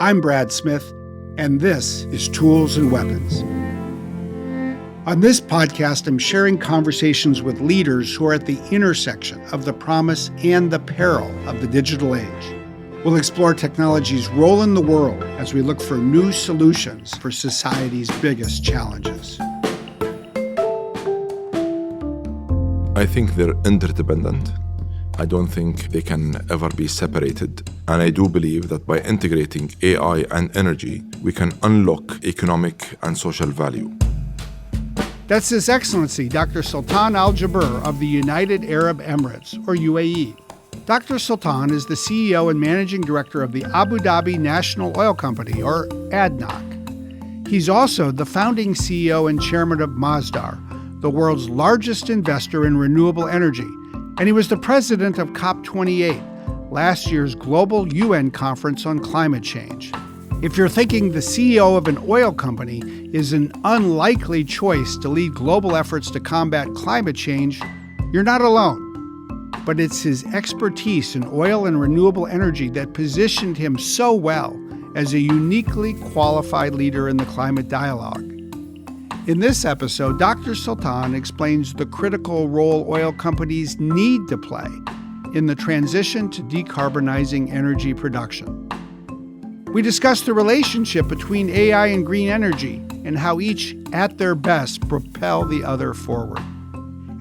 I'm Brad Smith, and this is Tools and Weapons. On this podcast, I'm sharing conversations with leaders who are at the intersection of the promise and the peril of the digital age. We'll explore technology's role in the world as we look for new solutions for society's biggest challenges. I think they're interdependent. I don't think they can ever be separated. And I do believe that by integrating AI and energy, we can unlock economic and social value. That's His Excellency, Dr. Sultan Al Jaber of the United Arab Emirates, or UAE. Dr. Sultan is the CEO and Managing Director of the Abu Dhabi National Oil Company, or ADNOC. He's also the founding CEO and Chairman of Masdar, the world's largest investor in renewable energy. And he was the president of COP28, last year's global UN conference on climate change. If you're thinking the CEO of an oil company is an unlikely choice to lead global efforts to combat climate change, you're not alone. But it's his expertise in oil and renewable energy that positioned him so well as a uniquely qualified leader in the climate dialogue. In this episode, Dr. Sultan explains the critical role oil companies need to play in the transition to decarbonizing energy production. We discuss the relationship between AI and green energy and how each, at their best, propel the other forward,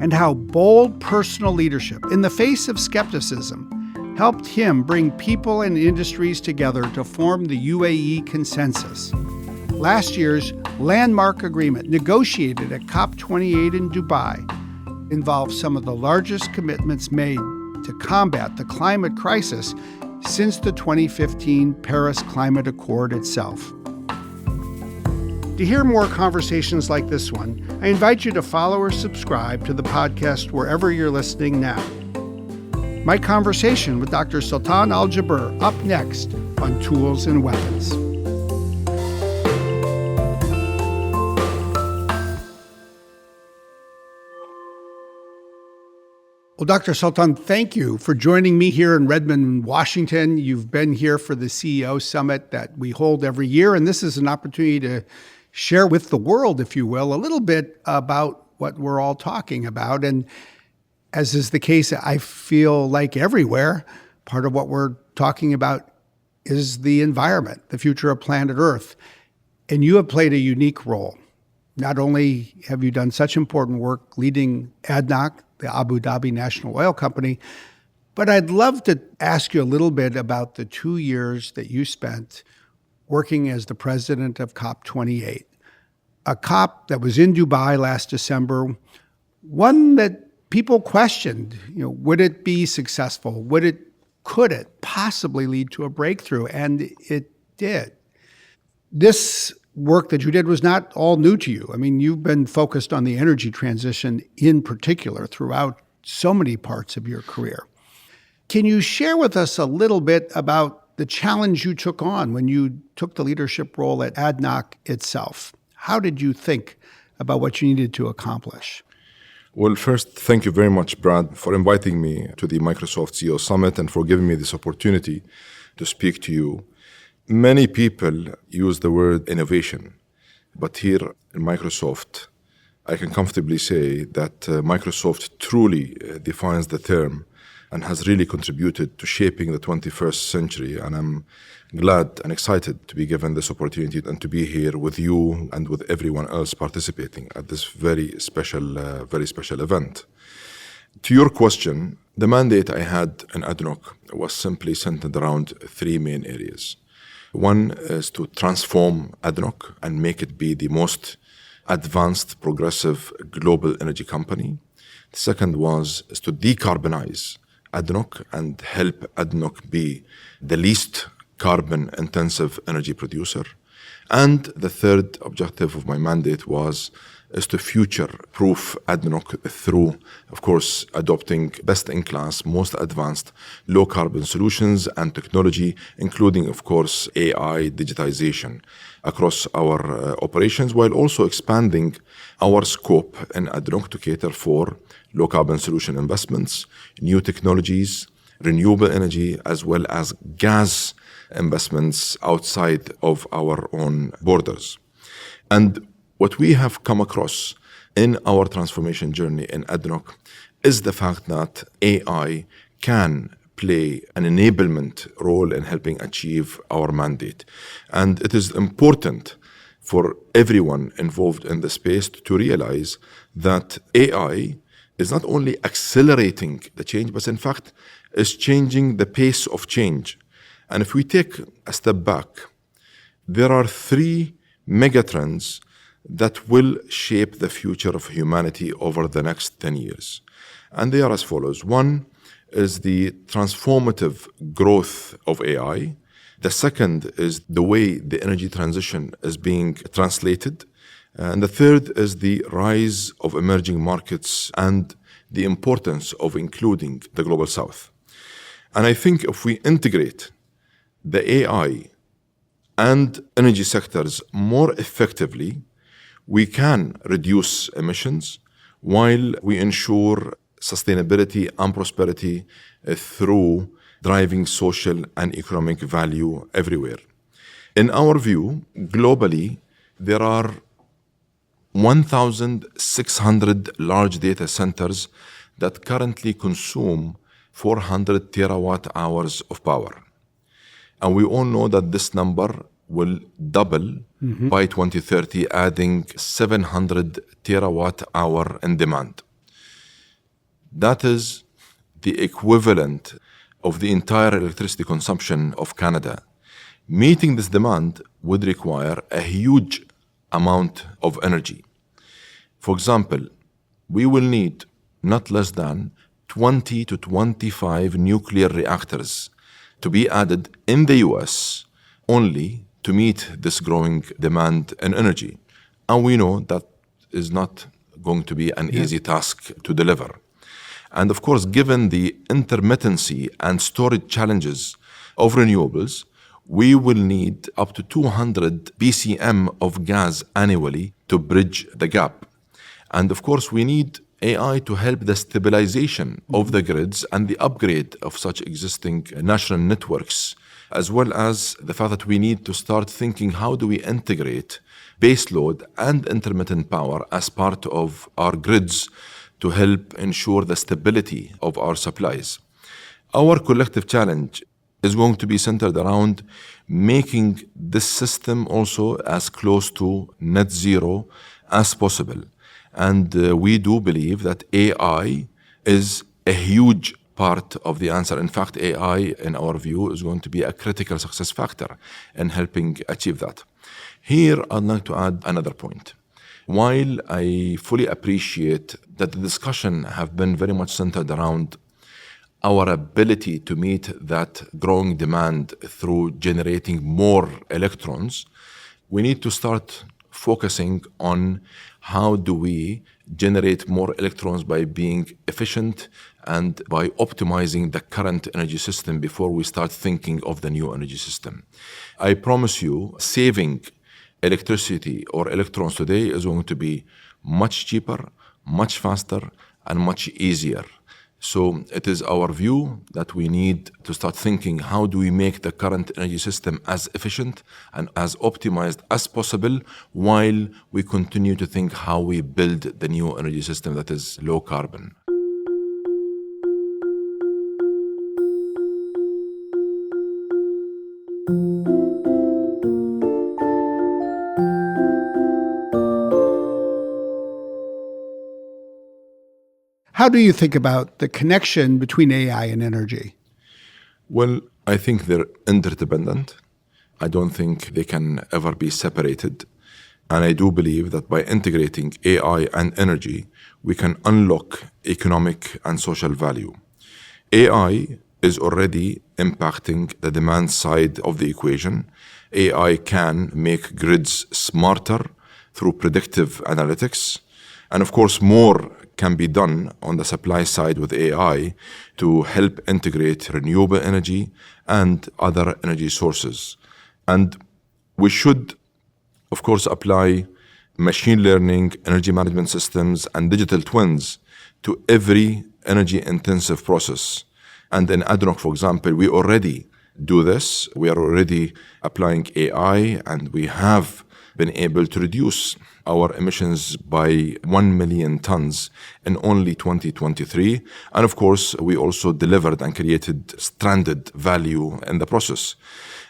and how bold personal leadership in the face of skepticism helped him bring people and industries together to form the UAE Consensus, last year's landmark agreement negotiated at COP28 in Dubai involves some of the largest commitments made to combat the climate crisis since the 2015 Paris Climate Accord itself. To hear more conversations like this one, I invite you to follow or subscribe to the podcast wherever you're listening now. My conversation with Dr. Sultan Al Jaber up next on Tools and Weapons. Well, Dr. Sultan, thank you for joining me here in Redmond, Washington. You've been here for the CEO Summit that we hold every year, and this is an opportunity to share with the world, if you will, a little bit about what we're all talking about. And as is the case, I feel like everywhere, part of what we're talking about is the environment, the future of planet Earth. And you have played a unique role. Not only have you done such important work leading ADNOC, the Abu Dhabi National Oil Company, but I'd love to ask you a little bit about the 2 years that you spent working as the president of COP28, a COP that was in Dubai last December, one that people questioned, would it be successful? Could it possibly lead to a breakthrough? And it did. This work that you did was not all new to you. I mean, you've been focused on the energy transition in particular throughout so many parts of your career. Can you share with us a little bit about the challenge you took on when you took the leadership role at ADNOC itself? How did you think about what you needed to accomplish? Well, first, thank you very much, Brad, for inviting me to the Microsoft CEO Summit and for giving me this opportunity to speak to you. Many people use the word innovation, but here in Microsoft, I can comfortably say that Microsoft truly defines the term and has really contributed to shaping the 21st century. And I'm glad and excited to be given this opportunity and to be here with you and with everyone else participating at this very special event. To your question, the mandate I had in ADNOC was simply centered around three main areas. One is to transform ADNOC and make it be the most advanced, progressive global energy company. The second is to decarbonize ADNOC and help ADNOC be the least carbon-intensive energy producer. And the third objective of my mandate is to future-proof ADNOC through, of course, adopting best-in-class, most advanced low-carbon solutions and technology, including, of course, AI digitization across our operations, while also expanding our scope in ADNOC to cater for low-carbon solution investments, new technologies, renewable energy, as well as gas investments outside of our own borders. And what we have come across in our transformation journey in ADNOC is the fact that AI can play an enablement role in helping achieve our mandate. And it is important for everyone involved in the space to realize that AI is not only accelerating the change, but in fact is changing the pace of change. And if we take a step back, there are three megatrends that will shape the future of humanity over the next 10 years. And they are as follows. One is the transformative growth of AI. The second is the way the energy transition is being translated. And the third is the rise of emerging markets and the importance of including the Global South. And I think if we integrate the AI and energy sectors more effectively, we can reduce emissions while we ensure sustainability and prosperity through driving social and economic value everywhere. In our view, globally, there are 1,600 large data centers that currently consume 400 terawatt hours of power. And we all know that this number will double by 2030, adding 700 terawatt hour in demand. That is the equivalent of the entire electricity consumption of Canada. Meeting this demand would require a huge amount of energy. For example, we will need not less than 20 to 25 nuclear reactors to be added in the US only to meet this growing demand in energy. And we know that is not going to be an easy task to deliver. And of course, given the intermittency and storage challenges of renewables, we will need up to 200 BCM of gas annually to bridge the gap. And of course, we need AI to help the stabilization of the grids and the upgrade of such existing national networks, as well as the fact that we need to start thinking how do we integrate baseload and intermittent power as part of our grids to help ensure the stability of our supplies. Our collective challenge is going to be centered around making this system also as close to net zero as possible. And we do believe that AI is a huge part of the answer. In fact, AI, in our view, is going to be a critical success factor in helping achieve that. Here, I'd like to add another point. While I fully appreciate that the discussion have been very much centered around our ability to meet that growing demand through generating more electrons, we need to start focusing on how do we generate more electrons by being efficient and by optimizing the current energy system before we start thinking of the new energy system. I promise you, saving electricity or electrons today is going to be much cheaper, much faster, and much easier. So it is our view that we need to start thinking how do we make the current energy system as efficient and as optimized as possible while we continue to think how we build the new energy system that is low carbon. How do you think about the connection between AI and energy? Well, I think they're interdependent. I don't think they can ever be separated. And I do believe that by integrating AI and energy, we can unlock economic and social value. AI is already impacting the demand side of the equation. AI can make grids smarter through predictive analytics. And of course, more can be done on the supply side with AI to help integrate renewable energy and other energy sources. And we should, of course, apply machine learning, energy management systems, and digital twins to every energy-intensive process. And in ADNOC, for example, we already do this. We are already applying AI, and we have been able to reduce our emissions by 1 million tons in only 2023. And of course, we also delivered and created stranded value in the process.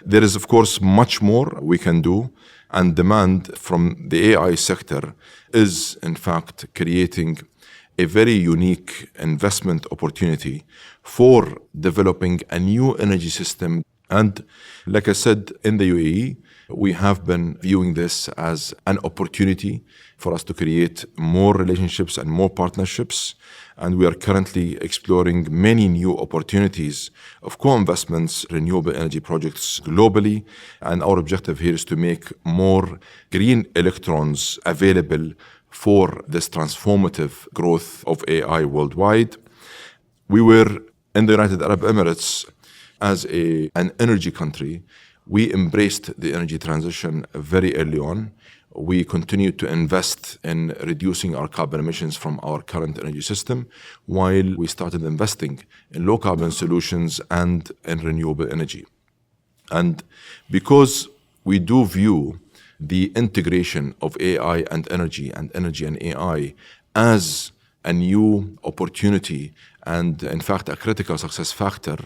There is, of course, much more we can do, and demand from the AI sector is, in fact, creating a very unique investment opportunity for developing a new energy system. And like I said, in the UAE, we have been viewing this as an opportunity for us to create more relationships and more partnerships. And we are currently exploring many new opportunities of co-investments, renewable energy projects globally. And our objective here is to make more green electrons available for this transformative growth of AI worldwide. We were in the United Arab Emirates as an energy country. We embraced the energy transition very early on. We continued to invest in reducing our carbon emissions from our current energy system, while we started investing in low carbon solutions and in renewable energy. And because we do view the integration of AI and energy and AI as a new opportunity and, in fact, a critical success factor,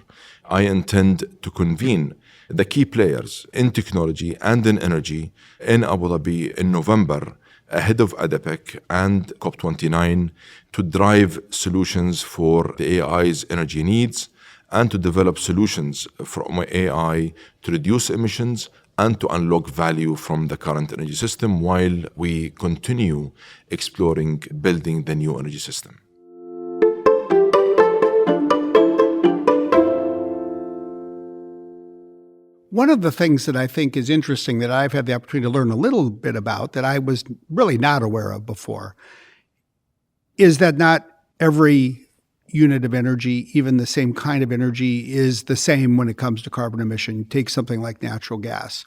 I intend to convene the key players in technology and in energy in Abu Dhabi in November, ahead of ADIPEC and COP29, to drive solutions for the AI's energy needs and to develop solutions from AI to reduce emissions and to unlock value from the current energy system while we continue exploring building the new energy system. One of the things that I think is interesting that I've had the opportunity to learn a little bit about that I was really not aware of before is that not every unit of energy, even the same kind of energy, is the same when it comes to carbon emission. Take something like natural gas.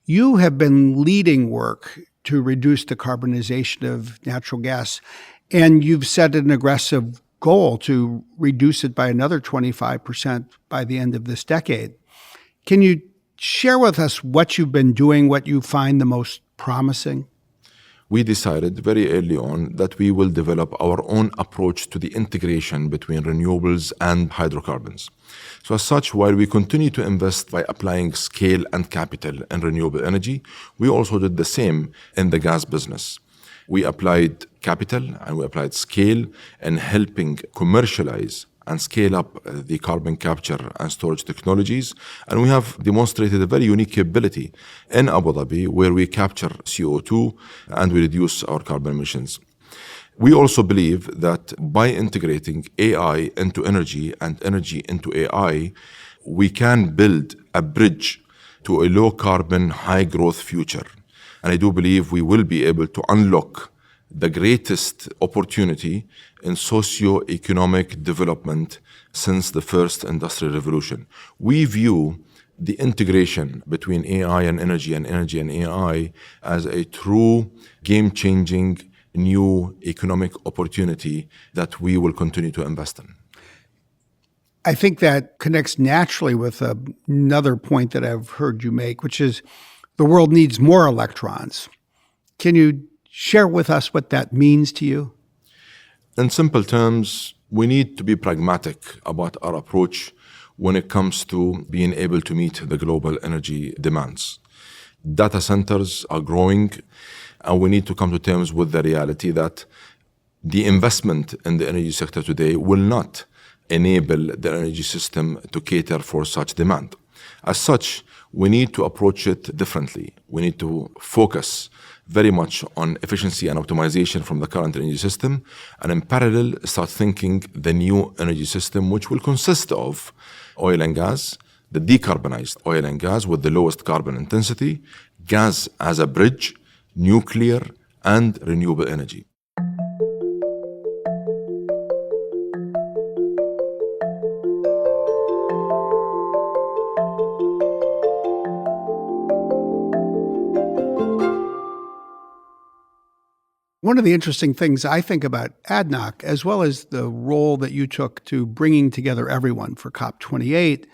You have been leading work to reduce the carbonization of natural gas, and you've set an aggressive goal to reduce it by another 25% by the end of this decade. Can you share with us what you've been doing, what you find the most promising? We decided very early on that we will develop our own approach to the integration between renewables and hydrocarbons. So as such, while we continue to invest by applying scale and capital in renewable energy, we also did the same in the gas business. We applied capital and we applied scale in helping commercialize and scale up the carbon capture and storage technologies. And we have demonstrated a very unique capability in Abu Dhabi where we capture CO2 and we reduce our carbon emissions. We also believe that by integrating AI into energy and energy into AI, we can build a bridge to a low carbon, high growth future. And I do believe we will be able to unlock the greatest opportunity in socio-economic development since the first industrial revolution. We view the integration between AI and energy and AI as a true game-changing new economic opportunity that we will continue to invest in. I think that connects naturally with another point that I've heard you make, which is the world needs more electrons. Can you share with us what that means to you? In simple terms, we need to be pragmatic about our approach when it comes to being able to meet the global energy demands. Data centers are growing, and we need to come to terms with the reality that the investment in the energy sector today will not enable the energy system to cater for such demand. As such, we need to approach it differently. We need to focus very much on efficiency and optimization from the current energy system, and in parallel, start thinking the new energy system, which will consist of oil and gas, the decarbonized oil and gas with the lowest carbon intensity, gas as a bridge, nuclear, and renewable energy. One of the interesting things I think about ADNOC, as well as the role that you took to bringing together everyone for COP28,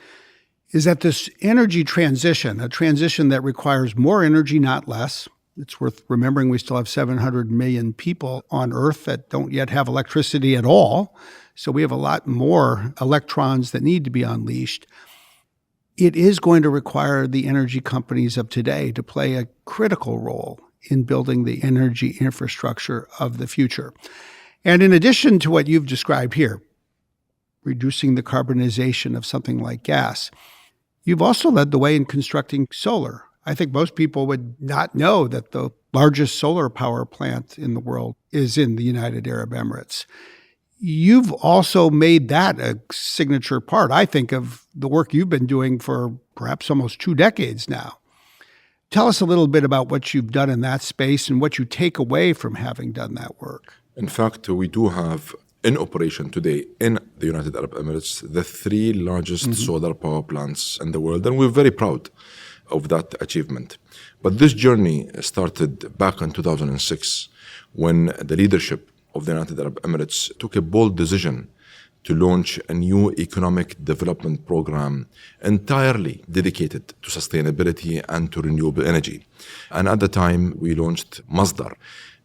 is that this energy transition, a transition that requires more energy, not less. It's worth remembering we still have 700 million people on Earth that don't yet have electricity at all. So we have a lot more electrons that need to be unleashed. It is going to require the energy companies of today to play a critical role in building the energy infrastructure of the future. And in addition to what you've described here, reducing the carbonization of something like gas, you've also led the way in constructing solar. I think most people would not know that the largest solar power plant in the world is in the United Arab Emirates. You've also made that a signature part, I think, of the work you've been doing for perhaps almost 2 decades now. Tell us a little bit about what you've done in that space and what you take away from having done that work. In fact, we do have in operation today in the United Arab Emirates the 3 largest solar power plants in the world, and we're very proud of that achievement. But this journey started back in 2006 when the leadership of the United Arab Emirates took a bold decision to launch a new economic development program entirely dedicated to sustainability and to renewable energy. And at the time, we launched Masdar,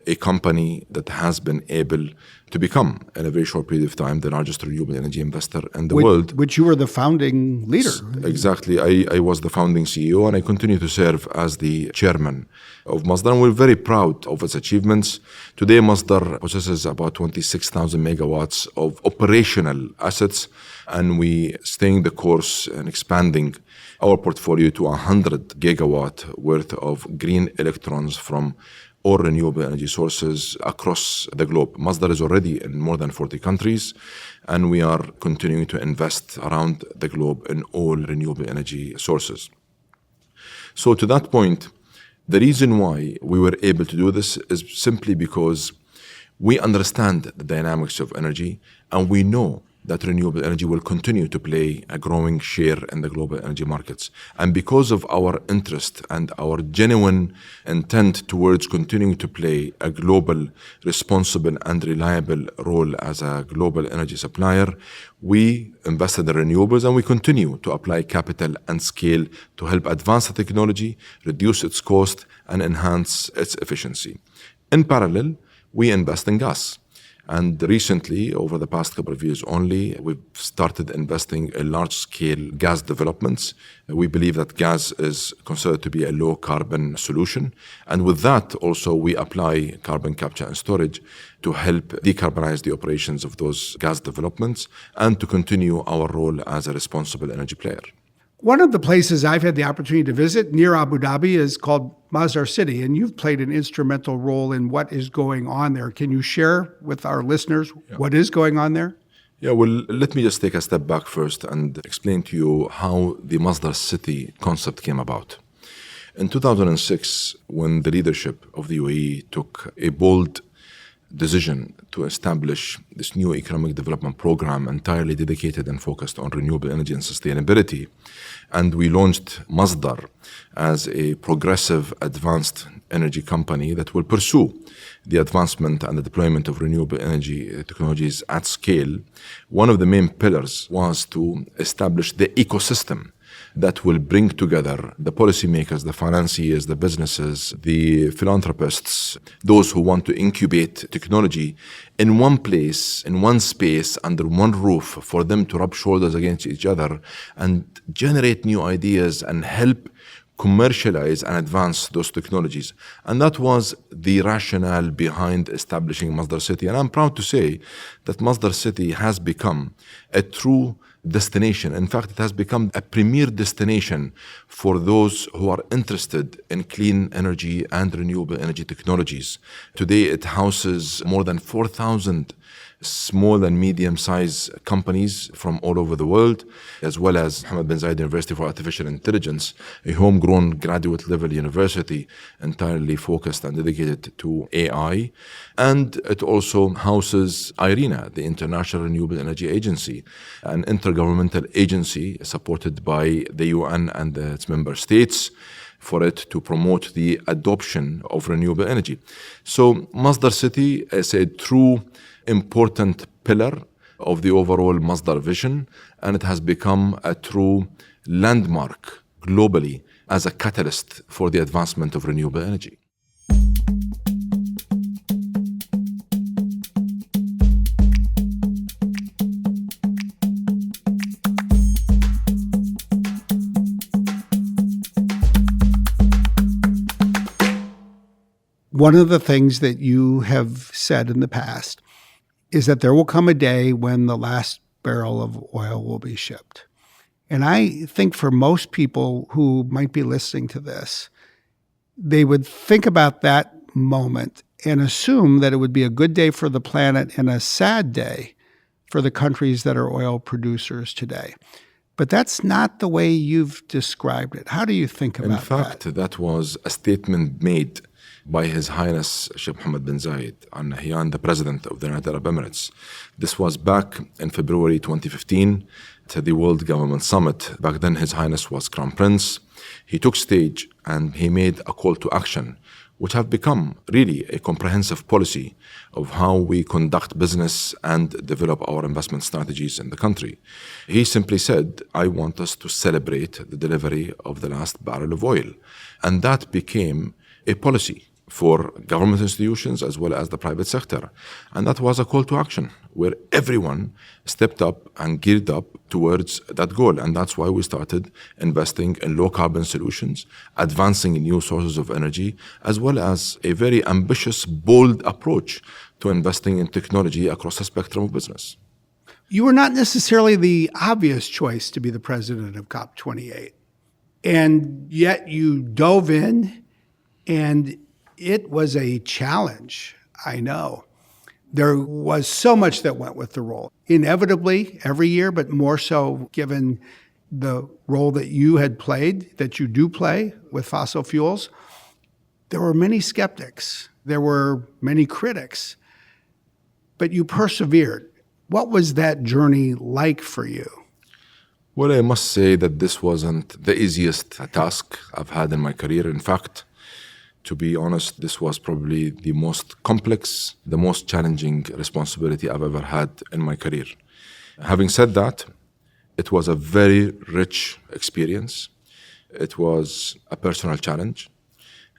a company that has been able to become, in a very short period of time, the largest renewable energy investor in the world. Which you were the founding leader. Exactly. I was the founding CEO, and I continue to serve as the chairman of Masdar. And we're very proud of its achievements. Today, Masdar possesses about 26,000 megawatts of operational assets, and we staying the course and expanding our portfolio to 100 gigawatt worth of green electrons from all renewable energy sources across the globe. Masdar is already in more than 40 countries, and we are continuing to invest around the globe in all renewable energy sources. So to that point, the reason why we were able to do this is simply because we understand the dynamics of energy, and we know that renewable energy will continue to play a growing share in the global energy markets. And because of our interest and our genuine intent towards continuing to play a global, responsible and reliable role as a global energy supplier, we invested in renewables, and we continue to apply capital and scale to help advance the technology, reduce its cost, and enhance its efficiency. In parallel, we invest in gas. And recently, over the past couple of years only, we've started investing in large-scale gas developments. We believe that gas is considered to be a low-carbon solution. And with that, also, we apply carbon capture and storage to help decarbonize the operations of those gas developments and to continue our role as a responsible energy player. One of the places I've had the opportunity to visit near Abu Dhabi is called Masdar City, and you've played an instrumental role in what is going on there. Can you share with our listeners what is going on there? Yeah, well, let me just take a step back first and explain to you how the Masdar City concept came about. In 2006, when the leadership of the UAE took a bold decision to establish this new economic development program entirely dedicated and focused on renewable energy and sustainability, and we launched Masdar as a progressive, advanced energy company that will pursue the advancement and the deployment of renewable energy technologies at scale. One of the main pillars was to establish the ecosystem that will bring together the policymakers, the financiers, the businesses, the philanthropists, those who want to incubate technology in one place, in one space, under one roof, for them to rub shoulders against each other and generate new ideas and help commercialize and advance those technologies. And that was the rationale behind establishing Masdar City. And I'm proud to say that Masdar City has become a true destination. In fact, it has become a premier destination for those who are interested in clean energy and renewable energy technologies. Today, it houses more than 4,000 small and medium-sized companies from all over the world, as well as Mohammed bin Zayed University for Artificial Intelligence, a homegrown graduate-level university entirely focused and dedicated to AI. And it also houses IRENA, the International Renewable Energy Agency, an intergovernmental agency supported by the UN and its member states for it to promote the adoption of renewable energy. So Masdar City is a true important pillar of the overall Masdar vision, and it has become a true landmark globally as a catalyst for the advancement of renewable energy. One of the things that you have said in the past is that there will come a day when the last barrel of oil will be shipped. And I think for most people who might be listening to this, they would think about that moment and assume that it would be a good day for the planet and a sad day for the countries that are oil producers today. But that's not the way you've described it. How do you think about that? In fact, that was a statement made by His Highness Sheikh Mohammed bin Zayed Al Nahyan, the President of the United Arab Emirates. This was back in February 2015 to the World Government Summit. Back then, His Highness was Crown Prince. He took stage and he made a call to action, which have become really a comprehensive policy of how we conduct business and develop our investment strategies in the country. He simply said, I want us to celebrate the delivery of the last barrel of oil. And that became a policy for government institutions as well as the private sector. And that was a call to action where everyone stepped up and geared up towards that goal. And that's why we started investing in low carbon solutions, advancing in new sources of energy, as well as a very ambitious, bold approach to investing in technology across the spectrum of business. You were not necessarily the obvious choice to be the president of COP28. And yet you dove in, and it was a challenge, I know. There was so much that went with the role. Inevitably, every year, but more so given the role that you had played, that you do play with fossil fuels, there were many skeptics. There were many critics. But you persevered. What was that journey like for you? Well, I must say that this wasn't the easiest task I've had in my career. In fact, to be honest, this was probably the most complex, the most challenging responsibility I've ever had in my career. Having said that, it was a very rich experience. It was a personal challenge.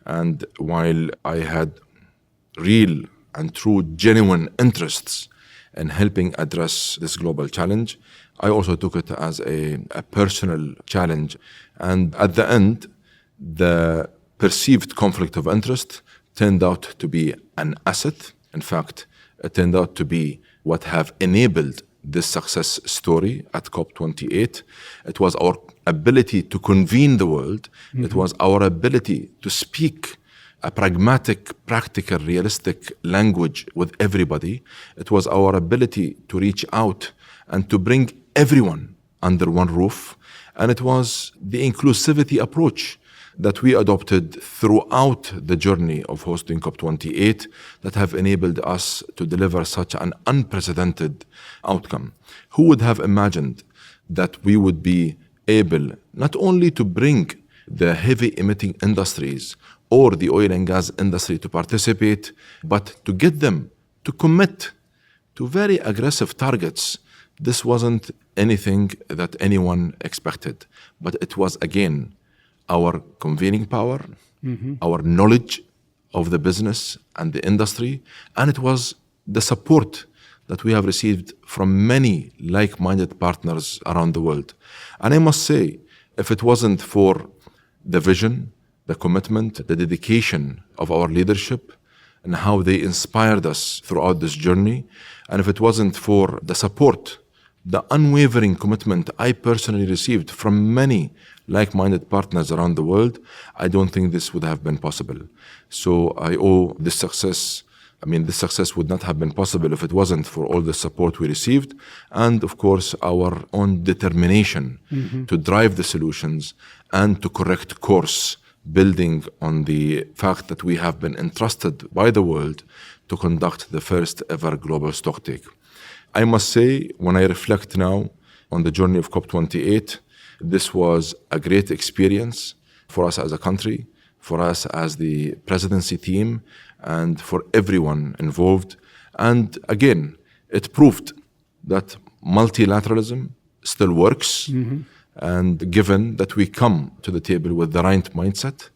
And while I had real and true genuine interests in helping address this global challenge, I also took it as a personal challenge. And at the end, the perceived conflict of interest turned out to be an asset. In fact, it turned out to be what have enabled this success story at COP28. It was our ability to convene the world. Mm-hmm. It was our ability to speak a pragmatic, practical, realistic language with everybody. It was our ability to reach out and to bring everyone under one roof. And it was the inclusivity approach that we adopted throughout the journey of hosting COP28 that have enabled us to deliver such an unprecedented outcome. Who would have imagined that we would be able not only to bring the heavy emitting industries or the oil and gas industry to participate, but to get them to commit to very aggressive targets? This wasn't anything that anyone expected, but it was, again, our convening power, mm-hmm. our knowledge of the business and the industry, and it was the support that we have received from many like-minded partners around the world. And I must say, if it wasn't for the vision, the commitment, the dedication of our leadership, and how they inspired us throughout this journey, and if it wasn't for the support, the unwavering commitment I personally received from many like-minded partners around the world, I don't think this would have been possible. So I owe this success. This success would not have been possible if it wasn't for all the support we received, and of course our own determination mm-hmm. to drive the solutions and to correct course, building on the fact that we have been entrusted by the world to conduct the first ever global stocktake. I must say, when I reflect now on the journey of COP28, this was a great experience for us as a country, for us as the presidency team, and for everyone involved. And again, it proved that multilateralism still works. And given that we come to the table with the right mindset,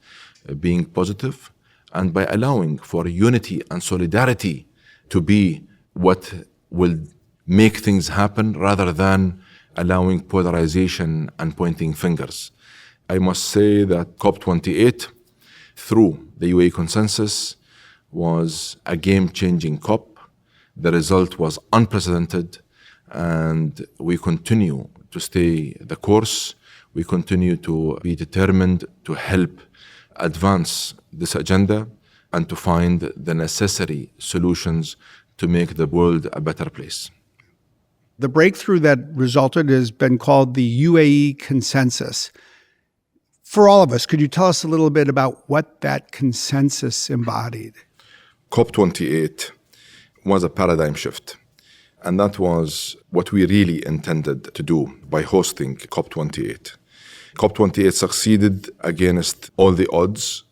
being positive, and by allowing for unity and solidarity to be what will make things happen rather than allowing polarization and pointing fingers. I must say that COP28, through the UAE consensus, was a game-changing COP. The result was unprecedented, and we continue to stay the course. We continue to be determined to help advance this agenda and to find the necessary solutions to make the world a better place. The breakthrough that resulted has been called the UAE consensus. For all of us, could you tell us a little bit about what that consensus embodied? COP28 was a paradigm shift. And that was what we really intended to do by hosting COP28. COP28 succeeded against all the odds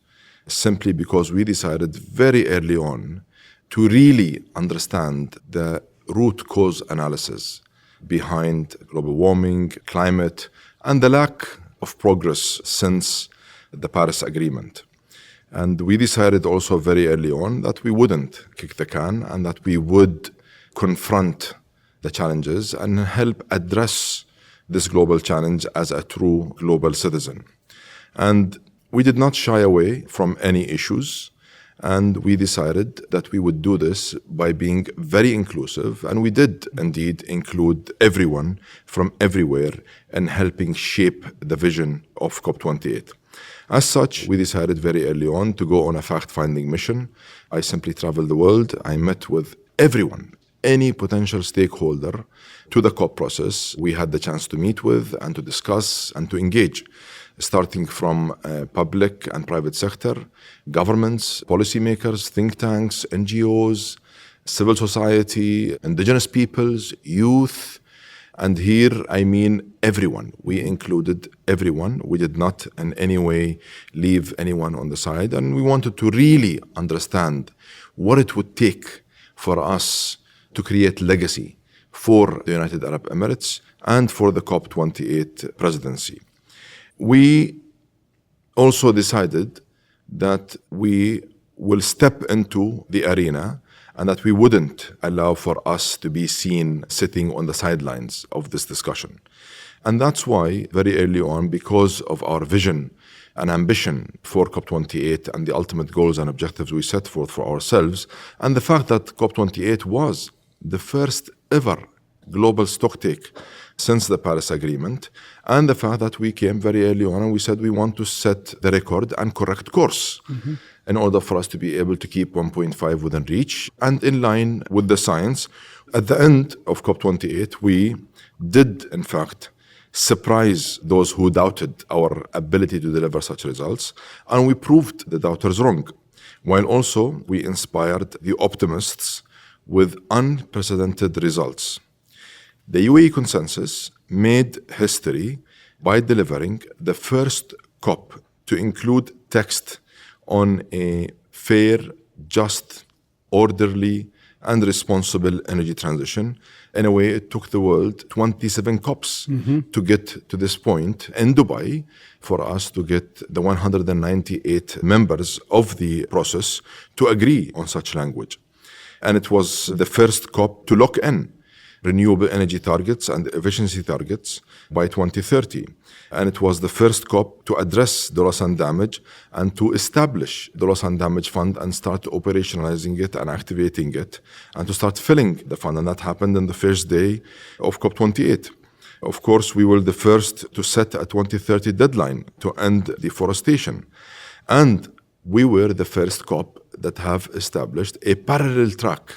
simply because we decided very early on to really understand the root cause analysis behind global warming, climate, and the lack of progress since the Paris Agreement. And we decided also very early on that we wouldn't kick the can and that we would confront the challenges and help address this global challenge as a true global citizen. And we did not shy away from any issues, and we decided that we would do this by being very inclusive, and we did indeed include everyone from everywhere in helping shape the vision of COP28. As such, we decided very early on to go on a fact-finding mission. I simply traveled the world. I met with everyone, any potential stakeholder to the COP process we had the chance to meet with and to discuss and to engage, starting from public and private sector, governments, policymakers, think tanks, NGOs, civil society, indigenous peoples, youth. And here, I mean everyone. We included everyone. We did not in any way leave anyone on the side. And we wanted to really understand what it would take for us to create legacy for the United Arab Emirates and for the COP28 presidency. We also decided that we will step into the arena and that we wouldn't allow for us to be seen sitting on the sidelines of this discussion. And that's why very early on, because of our vision and ambition for COP28 and the ultimate goals and objectives we set forth for ourselves, and the fact that COP28 was the first ever global stocktake since the Paris Agreement, and the fact that we came very early on and we said we want to set the record and correct course in order for us to be able to keep 1.5 within reach and in line with the science. At the end of COP28, we did, in fact, surprise those who doubted our ability to deliver such results, and we proved the doubters wrong, while also we inspired the optimists with unprecedented results. The UAE consensus made history by delivering the first COP to include text on a fair, just, orderly, and responsible energy transition. In a way, it took the world 27 COPs to get to this point in Dubai for us to get the 198 members of the process to agree on such language. And it was the first COP to lock in renewable energy targets and efficiency targets by 2030. And it was the first COP to address the loss and damage and to establish the loss and damage fund and start operationalizing it and activating it and to start filling the fund. And that happened on the first day of COP28. Of course, we were the first to set a 2030 deadline to end deforestation. And we were the first COP that have established a parallel track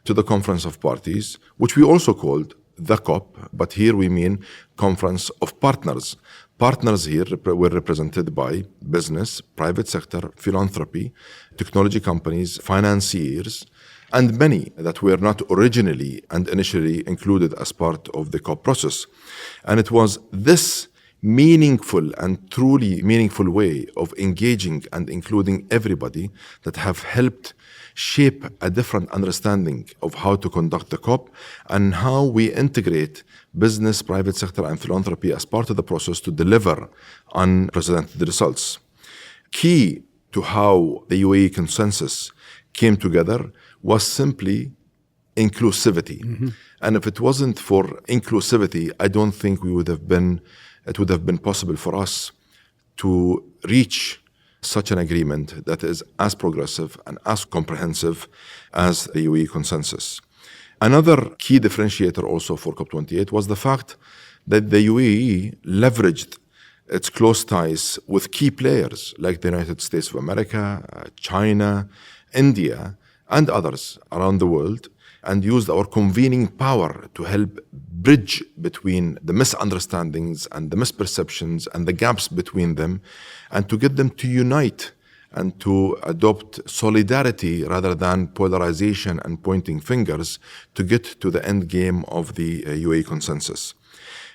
to the Conference of Parties, which we also called the COP, but here we mean Conference of Partners. Partners here were represented by business, private sector, philanthropy, technology companies, financiers, and many that were not originally and initially included as part of the COP process. And it was this meaningful and truly meaningful way of engaging and including everybody that have helped shape a different understanding of how to conduct the COP and how we integrate business, private sector, and philanthropy as part of the process to deliver unprecedented results. Key to how the UAE consensus came together was simply inclusivity. Mm-hmm. And if it wasn't for inclusivity, I don't think it would have been possible for us to reach such an agreement that is as progressive and as comprehensive as the UAE consensus. Another key differentiator also for COP28 was the fact that the UAE leveraged its close ties with key players like the United States of America, China, India, and others around the world, and used our convening power to help bridge between the misunderstandings and the misperceptions and the gaps between them, and to get them to unite and to adopt solidarity rather than polarization and pointing fingers to get to the end game of the UAE consensus.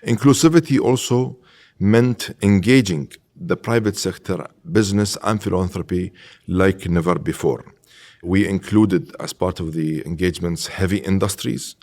Inclusivity also meant engaging the private sector, business, and philanthropy like never before. We included, as part of the engagements, heavy industries,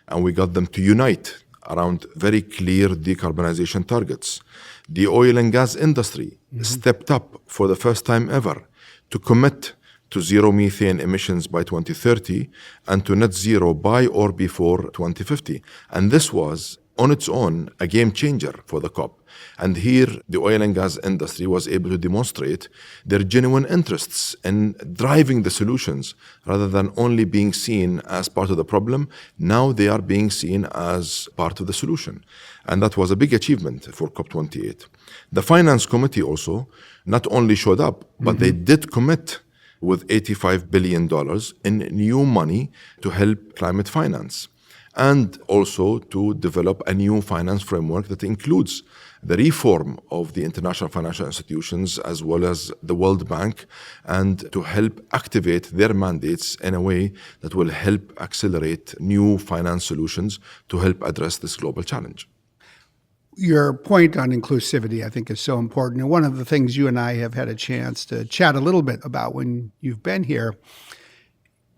and we got them to unite around very clear decarbonization targets. The oil and gas industry stepped up for the first time ever to commit to zero methane emissions by 2030 and to net zero by or before 2050. And this was, on its own, a game changer for the COP. And here, the oil and gas industry was able to demonstrate their genuine interests in driving the solutions rather than only being seen as part of the problem. Now they are being seen as part of the solution. And that was a big achievement for COP28. The Finance Committee also not only showed up, but they did commit with $85 billion in new money to help climate finance, and also to develop a new finance framework that includes the reform of the international financial institutions as well as the World Bank, and to help activate their mandates in a way that will help accelerate new finance solutions to help address this global challenge. Your point on inclusivity, I think, is so important. And one of the things you and I have had a chance to chat a little bit about when you've been here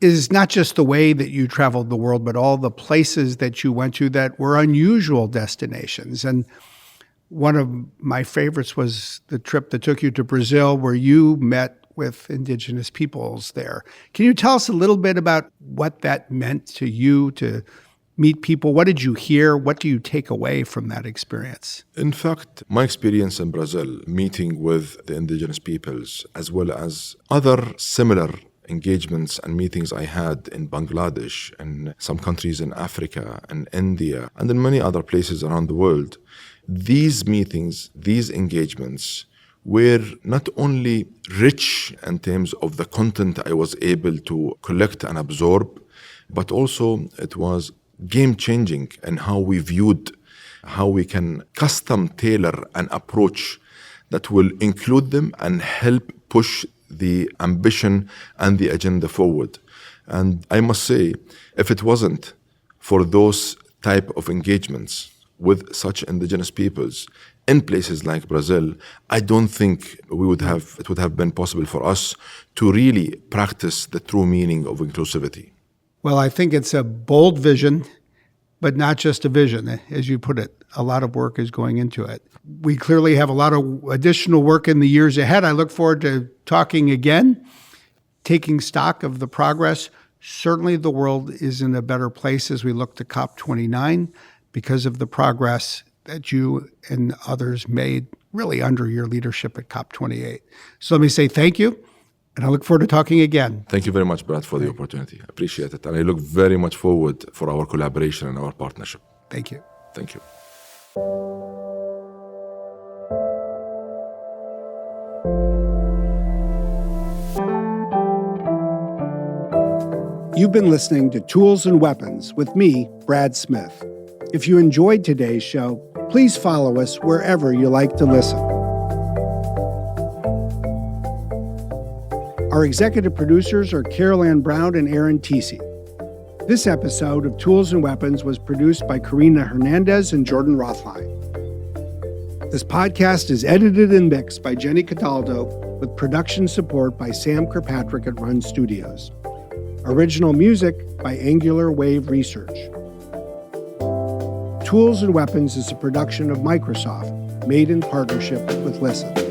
is not just the way that you traveled the world, but all the places that you went to that were unusual destinations. And one of my favorites was the trip that took you to Brazil, where you met with indigenous peoples there. Can you tell us a little bit about what that meant to you to meet people? What did you hear? What do you take away from that experience? In fact, my experience in Brazil, meeting with the indigenous peoples, as well as other similar engagements and meetings I had in Bangladesh and some countries in Africa and India and in many other places around the world, these meetings, these engagements were not only rich in terms of the content I was able to collect and absorb, but also it was game-changing in how we viewed how we can custom tailor an approach that will include them and help push the ambition and the agenda forward. And I must say, if it wasn't for those type of engagements with such indigenous peoples in places like Brazil, I don't think it would have been possible for us to really practice the true meaning of inclusivity. Well, I think it's a bold vision, but not just a vision. As you put it, a lot of work is going into it. We clearly have a lot of additional work in the years ahead. I look forward to talking again, taking stock of the progress. Certainly the world is in a better place as we look to COP29 because of the progress that you and others made really under your leadership at COP28. So let me say thank you, and I look forward to talking again. Thank you very much, Brad, for the opportunity. I appreciate it. And I look very much forward for our collaboration and our partnership. Thank you. Thank you. You've been listening to Tools and Weapons with me, Brad Smith. If you enjoyed today's show, please follow us wherever you like to listen. Our executive producers are Carol Ann Brown and Aaron Teesey. This episode of Tools and Weapons was produced by Karina Hernandez and Jordan Rothlein. This podcast is edited and mixed by Jenny Cataldo with production support by Sam Kirkpatrick at Run Studios. Original music by Angular Wave Research. Tools and Weapons is a production of Microsoft, made in partnership with Listen.